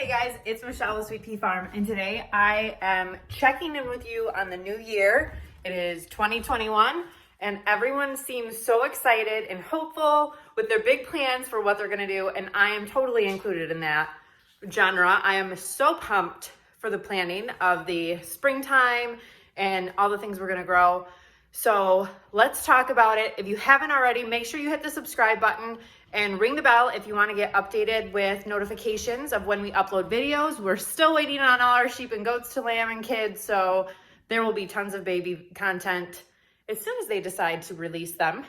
guys, it's Michelle with Sweet Pea Farm, and today I am checking in with you on the new year. It is 2021, and everyone seems so excited and hopeful with their big plans for what they're gonna do, and I am totally included in that genre. I am so pumped for the planning of the springtime and all the things we're gonna grow. So let's talk about it. If you haven't already, make sure you hit the subscribe button and ring the bell if you want to get updated with notifications of when we upload videos. We're still waiting on all our sheep and goats to lamb and kids, so there will be tons of baby content as soon as they decide to release them.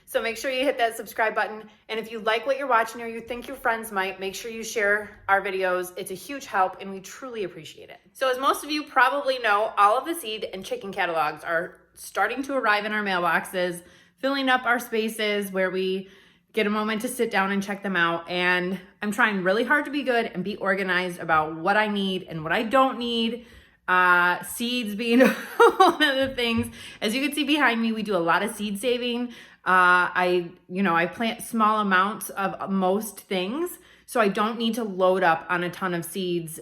So make sure you hit that subscribe button. And if you like what you're watching or you think your friends might, make sure you share our videos. It's a huge help and we truly appreciate it. So as most of you probably know, all of the seed and chicken catalogs are starting to arrive in our mailboxes, filling up our spaces where we get a moment to sit down and check them out. And I'm trying really hard to be good and be organized about what I need and what I don't need. Seeds being one of the things. As you can see behind me, we do a lot of seed saving. I plant small amounts of most things, so I don't need to load up on a ton of seeds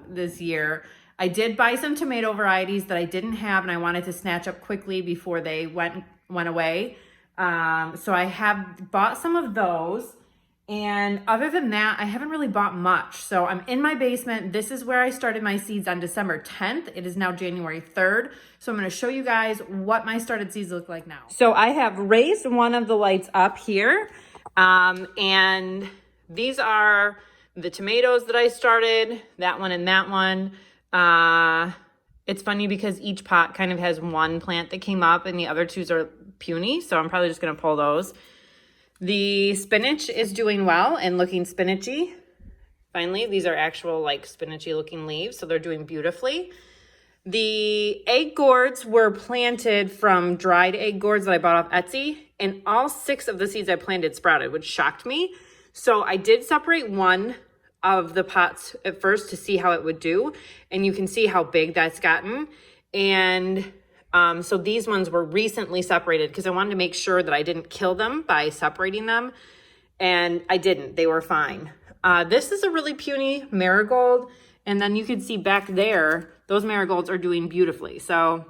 this year. I did buy some tomato varieties that I didn't have and I wanted to snatch up quickly before they went away. So I have bought some of those. And other than that, I haven't really bought much. So I'm in my basement. This is where I started my seeds on December 10th. It is now January 3rd. So I'm going to show you guys what my started seeds look like now. So I have raised one of the lights up here. And these are the tomatoes that I started, that one and that one. It's funny because each pot kind of has one plant that came up and the other two are puny. So I'm probably just going to pull those. The spinach is doing well and looking spinachy. Finally, these are actual like spinachy looking leaves, so they're doing beautifully. The egg gourds were planted from dried egg gourds that I bought off Etsy, and all 6 of the seeds I planted sprouted, which shocked me. So I did separate one of the pots at first to see how it would do, and you can see how big that's gotten. And so these ones were recently separated because I wanted to make sure that I didn't kill them by separating them. And I didn't. They were fine. This is a really puny marigold. And then you can see back there, those marigolds are doing beautifully. So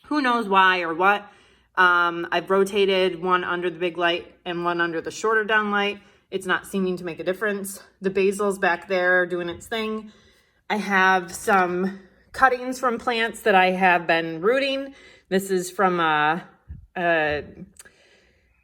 who knows why or what. I've rotated one under the big light and one under the shorter down light. It's not seeming to make a difference. The basil's back there doing its thing. I have some cuttings from plants that I have been rooting. This is from a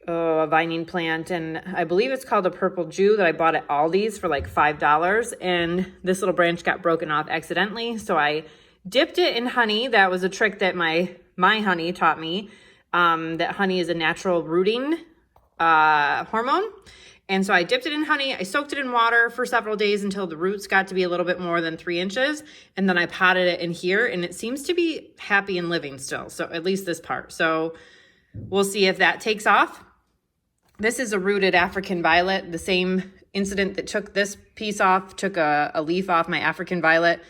vining plant, and I believe it's called a purple Jew that I bought at Aldi's for like $5. And this little branch got broken off accidentally, so I dipped it in honey. That was a trick that my honey taught me. That honey is a natural rooting hormone. And so I dipped it in honey, I soaked it in water for several days until the roots got to be a little bit more than 3 inches. And then I potted it in here and it seems to be happy and living still. So at least this part. So we'll see if that takes off. This is a rooted African violet. The same incident that took this piece off, took a leaf off my African violet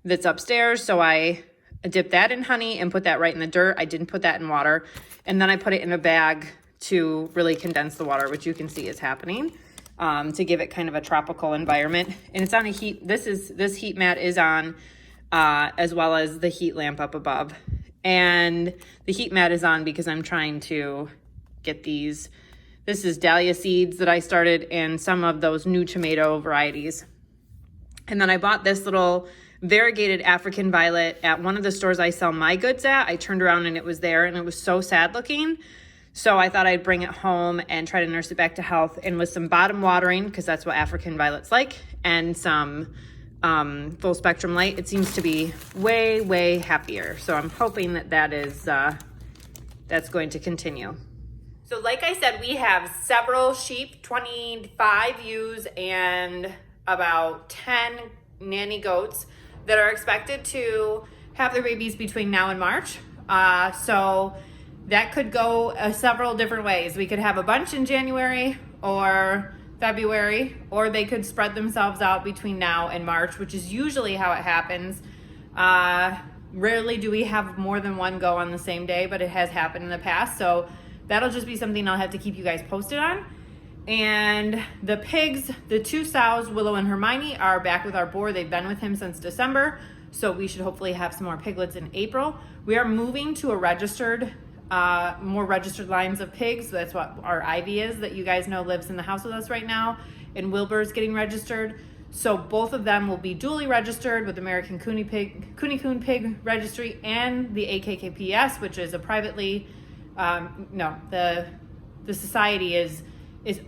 that's upstairs. So I dipped that in honey and put that right in the dirt. I didn't put that in water. And then I put it in a bag to really condense the water, which you can see is happening, to give it kind of a tropical environment. And it's on a heat, this heat mat is on, as well as the heat lamp up above. And the heat mat is on because I'm trying to get these, this is dahlia seeds that I started and some of those new tomato varieties. And then I bought this little variegated African violet at one of the stores I sell my goods at. I turned around and it was there and it was so sad looking. So I thought I'd bring it home and try to nurse it back to health. And with some bottom watering, because that's what African violet's like, and some full spectrum light, it seems to be way, way happier. So I'm hoping that that's going to continue. So like I said, we have several sheep, 25 ewes and about 10 nanny goats that are expected to have their babies between now and March. So that could go several different ways. We could have a bunch in January or February, or they could spread themselves out between now and March, which is usually how it happens. Rarely do we have more than one go on the same day, but it has happened in the past. So that'll just be something I'll have to keep you guys posted on. And the pigs, the two sows, Willow and Hermione, are back with our boar. They've been with him since December, so we should hopefully have some more piglets in April. We are moving to a registered, more registered lines of pigs. That's what our Ivy is, that you guys know lives in the house with us right now. And Wilbur's getting registered. So both of them will be duly registered with American Cooney Coon Pig Registry and the AKKPS, which is a privately, the society is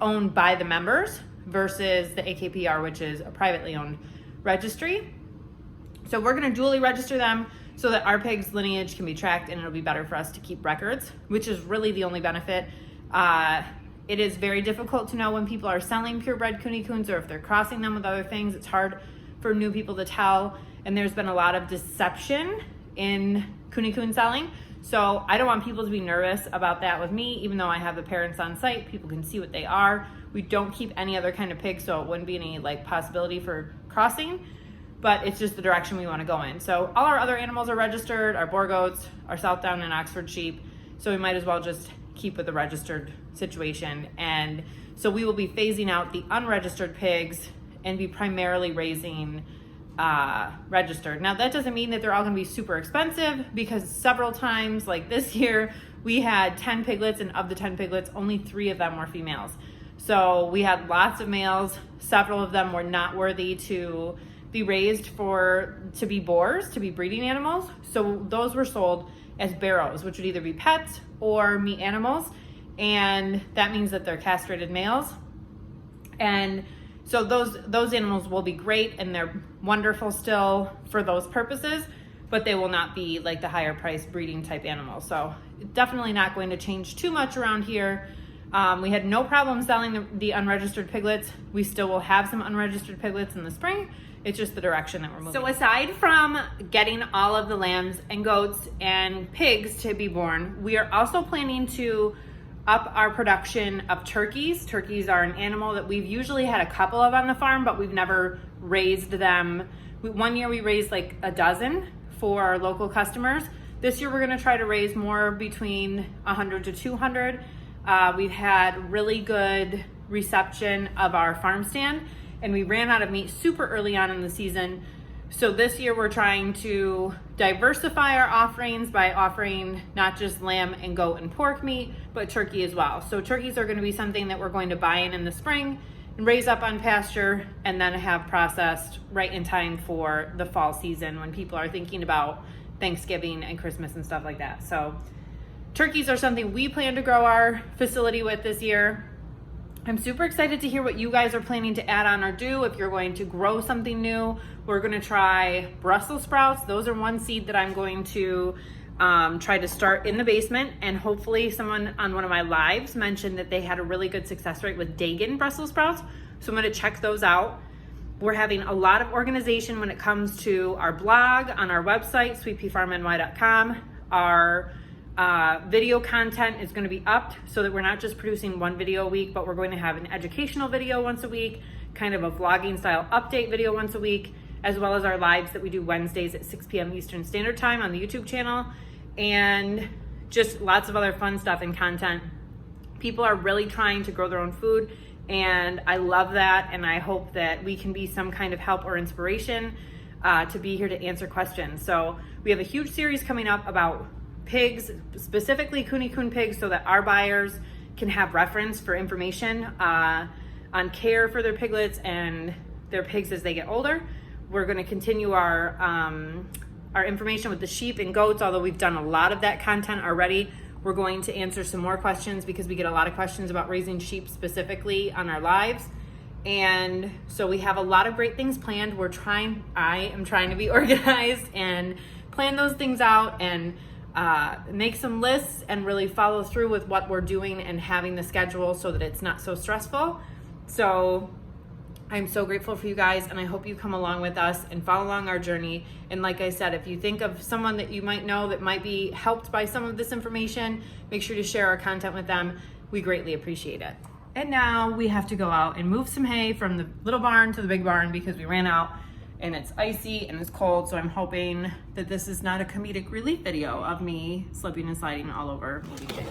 owned by the members versus the AKPR, which is a privately owned registry. So we're going to duly register them so that our pig's lineage can be tracked, and it'll be better for us to keep records, which is really the only benefit. It is very difficult to know when people are selling purebred Cooney Coons or if they're crossing them with other things. It's hard for new people to tell, and there's been a lot of deception in Cooney Coon selling. So I don't want people to be nervous about that with me, even though I have the parents on site. People can see what they are. We don't keep any other kind of pig, so it wouldn't be any possibility for crossing, but it's just the direction we want to go in. So all our other animals are registered, our boar goats, our Southdown and Oxford sheep, so we might as well just keep with the registered situation. And so we will be phasing out the unregistered pigs and be primarily raising registered. Now that doesn't mean that they're all going to be super expensive, because several times, like this year, we had 10 piglets, and of the 10 piglets, only 3 of them were females. So we had lots of males. Several of them were not worthy to be raised to be boars, to be breeding animals. So those were sold as barrows, which would either be pets or meat animals. And that means that they're castrated males. And so those animals will be great, and they're wonderful still for those purposes, but they will not be like the higher price breeding type animals. So definitely not going to change too much around here. We had no problem selling the unregistered piglets. We still will have some unregistered piglets in the spring. It's just the direction that we're moving. So aside from getting all of the lambs and goats and pigs to be born, we are also planning to up our production of turkeys. Turkeys are an animal that we've usually had a couple of on the farm, but we've never raised them. One year we raised like a dozen for our local customers. This year we're gonna try to raise more, between 100 to 200. We've had really good reception of our farm stand, and we ran out of meat super early on in the season. So this year we're trying to diversify our offerings by offering not just lamb and goat and pork meat, but turkey as well. So turkeys are going to be something that we're going to buy in the spring and raise up on pasture, and then have processed right in time for the fall season when people are thinking about Thanksgiving and Christmas and stuff like that. So turkeys are something we plan to grow our facility with this year. I'm super excited to hear what you guys are planning to add on or do. If you're going to grow something new, we're going to try Brussels sprouts. Those are one seed that I'm going to try to start in the basement. And hopefully someone on one of my lives mentioned that they had a really good success rate with Dagan Brussels sprouts. So I'm going to check those out. We're having a lot of organization when it comes to our blog on our website, sweetpeafarmny.com. Our video content is going to be upped so that we're not just producing one video a week, but we're going to have an educational video once a week, kind of a vlogging style update video once a week, as well as our lives that we do Wednesdays at 6 p.m. Eastern Standard Time on the YouTube channel, and just lots of other fun stuff and content. People are really trying to grow their own food, and I love that, and I hope that we can be some kind of help or inspiration to be here to answer questions. So we have a huge series coming up about pigs, specifically Cooney Coon pigs, so that our buyers can have reference for information on care for their piglets and their pigs as they get older. We're going to continue our information with the sheep and goats, although we've done a lot of that content already. We're going to answer some more questions because we get a lot of questions about raising sheep specifically on our lives. And so we have a lot of great things planned. I am trying to be organized and plan those things out and make some lists and really follow through with what we're doing and having the schedule so that it's not so stressful. So I'm so grateful for you guys, and I hope you come along with us and follow along our journey. And like I said, if you think of someone that you might know that might be helped by some of this information, make sure to share our content with them. We greatly appreciate it. And now we have to go out and move some hay from the little barn to the big barn because we ran out, and it's icy and it's cold. So I'm hoping that this is not a comedic relief video of me slipping and sliding all over moving hay.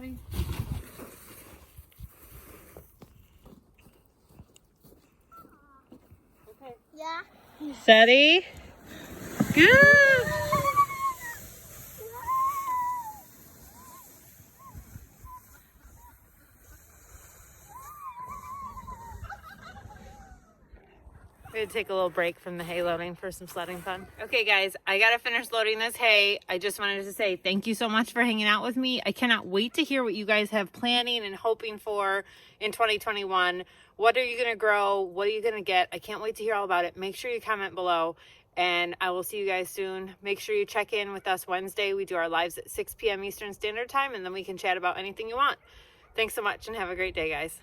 Maddie. Okay. Yeah. Steady. Good. We had to take a little break from the hay loading for some sledding fun. Okay, guys, I gotta finish loading this hay. I just wanted to say thank you so much for hanging out with me. I cannot wait to hear what you guys have planning and hoping for in 2021. What are you gonna grow? What are you gonna get? I can't wait to hear all about it. Make sure you comment below, and I will see you guys soon. Make sure you check in with us Wednesday. We do our lives at 6 p.m. Eastern Standard Time, and then we can chat about anything you want. Thanks so much, and have a great day, guys.